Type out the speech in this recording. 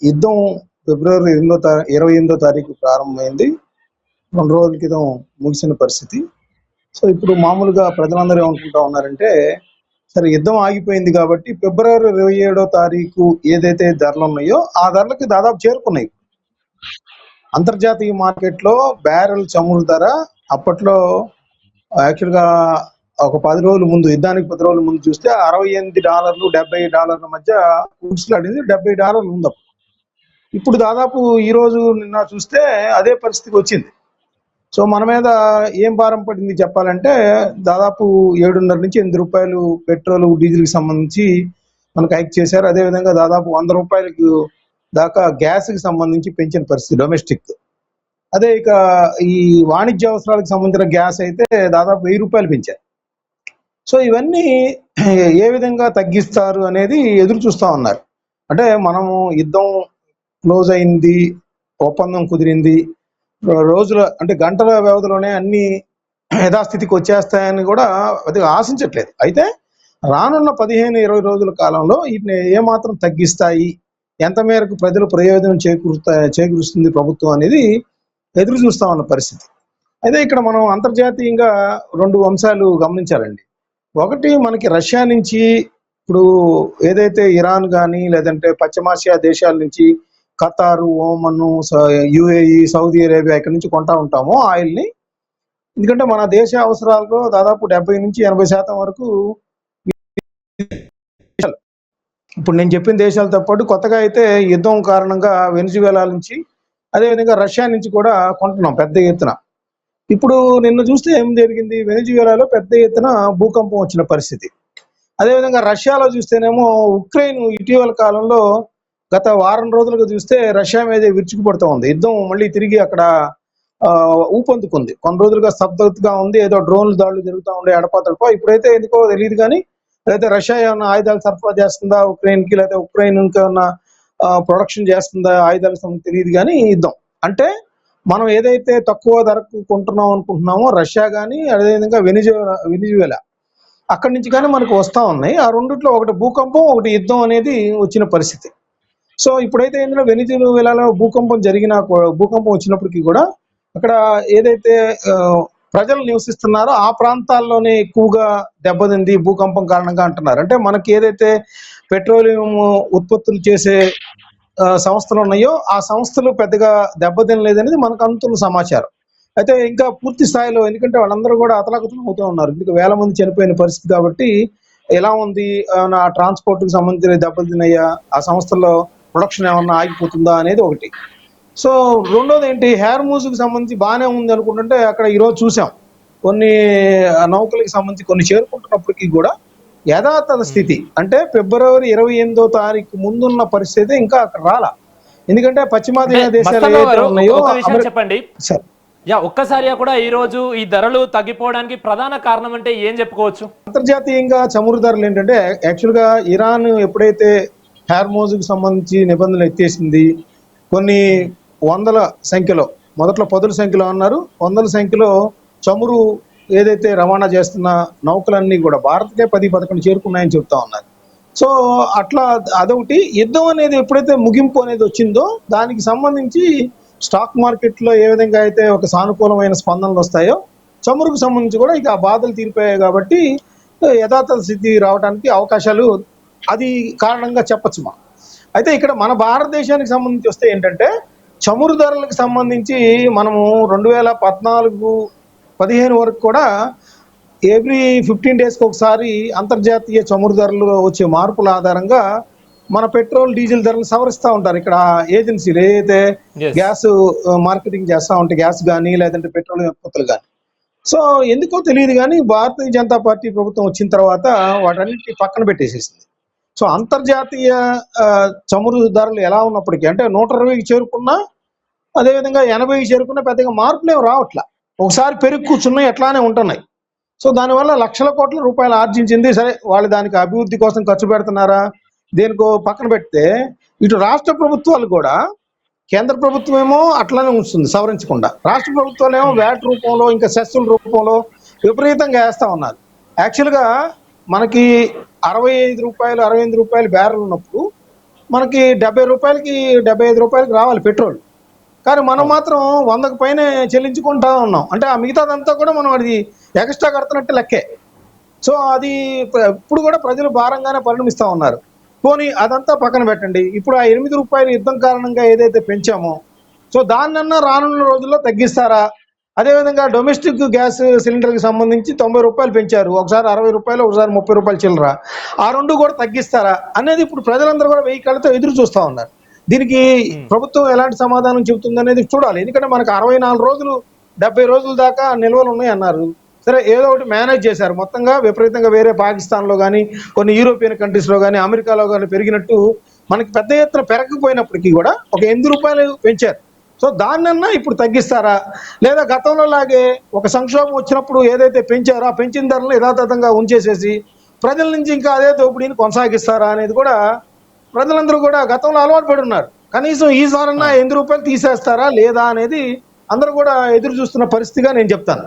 యుద్ధం ఫిబ్రవరి 28వ తారీఖు ప్రారంభమైంది. 2 రోజుల క్రితం ముగిసిన పరిస్థితి. సో ఇప్పుడు మామూలుగా ప్రజలందరూ ఏమనుకుంటా ఉన్నారంటే, సరే యుద్ధం ఆగిపోయింది కాబట్టి ఫిబ్రవరి 27వ తారీఖు ఏదైతే ధరలు ఉన్నాయో ఆ ధరలకి దాదాపు చేరుకున్నాయి. అంతర్జాతీయ మార్కెట్లో బ్యారెల్ చమురు ధర అప్పట్లో యాక్చువల్గా ఒక 10 రోజుల ముందు, యుద్ధానికి 10 రోజుల ముందు చూస్తే $68 $70 మధ్య కూర్చులాడింది. $70 ఉంది. ఇప్పుడు దాదాపు ఈ రోజు నిన్న చూస్తే అదే పరిస్థితికి వచ్చింది. సో మన మీద ఏం భారం పడింది చెప్పాలంటే, దాదాపు 7.5 నుంచి 8 రూపాయలు పెట్రోల్ డీజిల్కి సంబంధించి మనకు హైక్ చేశారు. అదేవిధంగా దాదాపు 100 రూపాయలకు దాకా గ్యాస్కి సంబంధించి పెంచిన పరిస్థితి డొమెస్టిక్. అదే ఇక ఈ వాణిజ్య అవసరాలకు సంబంధించిన గ్యాస్ అయితే దాదాపు 1000 రూపాయలు పెంచారు. సో ఇవన్నీ ఏ విధంగా తగ్గిస్తారు అనేది ఎదురు చూస్తూ ఉన్నారు. అంటే మనము యుద్ధం క్లోజ్ అయింది, ఒప్పందం కుదిరింది, రోజుల అంటే గంటల వ్యవధిలోనే అన్ని యథాస్థితికి వచ్చేస్తాయని కూడా అది ఆశించట్లేదు. అయితే రానున్న 15-20 రోజుల కాలంలో వీటిని ఏమాత్రం తగ్గిస్తాయి, ఎంత మేరకు ప్రజలు ప్రయోజనం చేకూరుస్తుంది ప్రభుత్వం అనేది ఎదురు చూస్తా ఉన్న పరిస్థితి. అయితే ఇక్కడ మనం అంతర్జాతీయంగా 2 అంశాలు గమనించాలండి. ఒకటి, మనకి రష్యా నుంచి ఇప్పుడు ఏదైతే ఇరాన్ కానీ లేదంటే పశ్చిమాసియా దేశాల నుంచి ఖతారు, ఓమన్, యుఏఈ, సౌదీ అరేబియా ఇక్కడ నుంచి కొంటా ఉంటామో ఆయిల్ని. ఎందుకంటే మన దేశ అవసరాలకు దాదాపు 70-80% వరకు ఇప్పుడు నేను చెప్పిన దేశాలతో పాటు కొత్తగా అయితే యుద్ధం కారణంగా వెనిజువేలా నుంచి, అదేవిధంగా రష్యా నుంచి కూడా కొంటున్నాం పెద్ద ఎత్తున. ఇప్పుడు నిన్న చూస్తే ఏం జరిగింది, వెనిజువేలాలో పెద్ద ఎత్తున భూకంపం వచ్చిన పరిస్థితి. అదేవిధంగా రష్యాలో చూస్తేనేమో ఉక్రెయిన్ ఇటీవల కాలంలో గత వారం రోజులుగా చూస్తే రష్యా మీద విరుచుకుపడుతూ ఉంది. యుద్ధం మళ్ళీ తిరిగి అక్కడ ఊపందుకుంది. కొన్ని రోజులుగా స్తబ్దతగా ఉంది, ఏదో డ్రోన్లు దాడులు జరుగుతూ ఉండే అడపాతడపా. ఇప్పుడైతే ఎందుకో తెలియదు కానీ, లేకపోతే రష్యా ఏమన్నా ఆయుధాలు సరఫరా చేస్తుందా ఉక్రెయిన్కి, లేకపోతే ఉక్రెయిన్ ఇంకేమన్నా ప్రొడక్షన్ చేస్తుందా ఆయుధాలు తెలియదు కానీ యుద్ధం అంటే మనం ఏదైతే తక్కువ ధరకు కొంటున్నాం అనుకుంటున్నామో రష్యా కానీ, అదేవిధంగా వెనిజువేలా అక్కడి నుంచి కానీ మనకు వస్తూ ఉన్నాయి. ఆ రెండిట్లో ఒకటి భూకంపం, ఒకటి యుద్ధం అనేది వచ్చిన పరిస్థితి. సో ఇప్పుడైతే ఇందులో వెనిజువేలాలో భూకంపం వచ్చినప్పటికీ కూడా అక్కడ ఏదైతే ప్రజలు నివసిస్తున్నారో ఆ ప్రాంతాల్లోనే ఎక్కువగా దెబ్బతింది భూకంపం కారణంగా అంటున్నారు. అంటే మనకి ఏదైతే పెట్రోలియం ఉత్పత్తులు చేసే సంస్థలు ఉన్నాయో ఆ సంస్థలు పెద్దగా దెబ్బతినలేదనేది మనకు అందుతున్న సమాచారం. అయితే ఇంకా పూర్తి స్థాయిలో, ఎందుకంటే వాళ్ళందరూ కూడా అతలాకుతలం అవుతూ ఉన్నారు. ఎందుకు వేల మంది చనిపోయిన పరిస్థితి కాబట్టి ఎలా ఉంది, ఏమైనా ట్రాన్స్పోర్ట్కి సంబంధించిన దెబ్బలు తిన్నాయా, ఆ సంస్థల్లో ప్రొడక్షన్ ఏమన్నా ఆగిపోతుందా అనేది ఒకటి. సో రెండోది ఏంటి, హెర్మూజ్కి సంబంధించి బాగానే ఉంది అనుకుంటుంటే అక్కడ ఈరోజు చూసాం కొన్ని నౌకలకి సంబంధించి కొన్ని చేరుకుంటున్నప్పటికీ కూడా యథాతథ స్థితి అంటే ఫిబ్రవరి 28వ తారీఖు ముందున్న పరిస్థితి ఇంకా అక్కడ రాలా. ఎందుకంటే పశ్చిమాసియా దేశాలు ఏవైతే ఉన్నాయో చెప్పండి ఒక్కసారిగా కూడా ఈ రోజు ఈ ధరలు తగ్గిపోవడానికి ప్రధాన కారణం అంటే ఏం చెప్పుకోవచ్చు? అంతర్జాతీయంగా చమురు ధరలు ఏంటంటే, యాక్చువల్గా ఇరాన్ ఎప్పుడైతే హెర్మూజ్కి సంబంధించి నిబంధనలు ఎత్తేసింది, కొన్ని వందల సంఖ్యలో, మొదట్లో 10ల సంఖ్యలో అన్నారు, 100ల సంఖ్యలో చమురు ఏదైతే రవాణా చేస్తున్న నౌకలన్నీ కూడా భారత్కే 10-11 చేరుకున్నాయని చెప్తా ఉన్నారు. సో అట్లా అదొకటి. యుద్ధం అనేది ఎప్పుడైతే ముగింపు అనేది వచ్చిందో దానికి సంబంధించి స్టాక్ మార్కెట్లో ఏ విధంగా అయితే ఒక సానుకూలమైన స్పందనలు వస్తాయో చమురుకు సంబంధించి కూడా ఇక ఆ బాధలు తీరిపోయాయి కాబట్టి యథాతథ స్థితి రావడానికి అవకాశాలు అది కారణంగా చెప్పచ్చు మనం. అయితే ఇక్కడ మన భారతదేశానికి సంబంధించి వస్తే ఏంటంటే, చమురు ధరలకు సంబంధించి మనము 2014-15 వరకు కూడా ఎవ్రీ 15 డేస్కి ఒకసారి అంతర్జాతీయ చమురు ధరలు వచ్చే మార్పుల ఆధారంగా మన పెట్రోల్ డీజిల్ ధరలు సవరిస్తూ ఉంటారు. ఇక్కడ ఏజెన్సీలు ఏదైతే గ్యాస్ మార్కెటింగ్ చేస్తూ ఉంటాయి, గ్యాస్ కానీ లేదంటే పెట్రోల్ ఉత్పత్తులు కానీ. సో ఎందుకో తెలియదు కానీ భారతీయ జనతా పార్టీ ప్రభుత్వం వచ్చిన తర్వాత వాటన్నిటిని పక్కన పెట్టేసేసింది. సో అంతర్జాతీయ చమురు ధరలు ఎలా ఉన్నప్పటికీ, అంటే 120కి చేరుకున్నా, అదేవిధంగా 80కి చేరుకున్నా పెద్దగా మార్పులు ఏమి రావట్లా. ఒకసారి పెరుగు కూర్చున్నాయి, ఎట్లానే ఉంటున్నాయి. సో దానివల్ల లక్షల కోట్ల రూపాయలు ఆర్జించింది. సరే, వాళ్ళు దానికి అభివృద్ధి కోసం ఖర్చు పెడుతున్నారా, దేనికో పక్కన పెడితే, ఇటు రాష్ట్ర ప్రభుత్వాలు కూడా, కేంద్ర ప్రభుత్వం ఏమో అట్లానే ఉంచుతుంది సవరించకుండా, రాష్ట్ర ప్రభుత్వాలు ఏమో వ్యాట్ రూపంలో ఇంకా సెస్సుల రూపంలో విపరీతంగా వేస్తూ ఉన్నారు. యాక్చువల్గా మనకి 65 రూపాయలు 68 రూపాయలు బ్యారెల్ ఉన్నప్పుడు మనకి 70 రూపాయలకి 75 రూపాయలకి రావాలి పెట్రోల్. కానీ మనం మాత్రం 100కి పైనే చెల్లించుకుంటా ఉన్నాం. అంటే ఆ మిగతాదంతా కూడా మనం అది ఎక్స్ట్రా కడుతున్నట్టు లెక్కే. సో అది ఇప్పుడు కూడా ప్రజలు భారంగానే పరిణమిస్తా ఉన్నారు. పోనీ అదంతా పక్కన పెట్టండి. ఇప్పుడు ఆ 8 రూపాయలు యుద్ధం కారణంగా ఏదైతే పెంచామో, సో దాన్నన్నా రానున్న రోజుల్లో తగ్గిస్తారా? అదేవిధంగా డొమెస్టిక్ గ్యాస్ సిలిండర్కి సంబంధించి 90 రూపాయలు పెంచారు. ఒకసారి 60 రూపాయలు, ఒకసారి 30 రూపాయలు చిల్లర. ఆ 2 కూడా తగ్గిస్తారా అనేది ఇప్పుడు ప్రజలందరూ కూడా వెయ్యి కళ్ళతో ఎదురు చూస్తా ఉన్నారు. దీనికి ప్రభుత్వం ఎలాంటి సమాధానం చెబుతుంది అనేది చూడాలి. ఎందుకంటే మనకు 64 రోజులు 70 రోజుల దాకా నిల్వలు ఉన్నాయి అన్నారు. సరే ఏదో ఒకటి మేనేజ్ చేశారు. మొత్తంగా విపరీతంగా వేరే పాకిస్తాన్లో కానీ, కొన్ని యూరోపియన్ కంట్రీస్లో కానీ, అమెరికాలో కానీ పెరిగినట్టు మనకి పెద్ద ఎత్తున పెరగకపోయినప్పటికీ కూడా ఒక 8 రూపాయలు పెంచారు. సో దాన్నన్నా ఇప్పుడు తగ్గిస్తారా? లేదా గతంలో లాగే ఒక సంక్షోభం వచ్చినప్పుడు ఏదైతే పెంచారో ఆ పెంచిన ధరలు యథాతథంగా ఉంచేసేసి ప్రజల నుంచి ఇంకా అదే దోపిడీని కొనసాగిస్తారా అనేది కూడా ప్రజలందరూ కూడా గతంలో అలవాటు పడి ఉన్నారు. కనీసం ఈసారన్నా 8 రూపాయలు తీసేస్తారా లేదా అనేది అందరూ కూడా ఎదురు చూస్తున్న పరిస్థితిగా నేను చెప్తాను.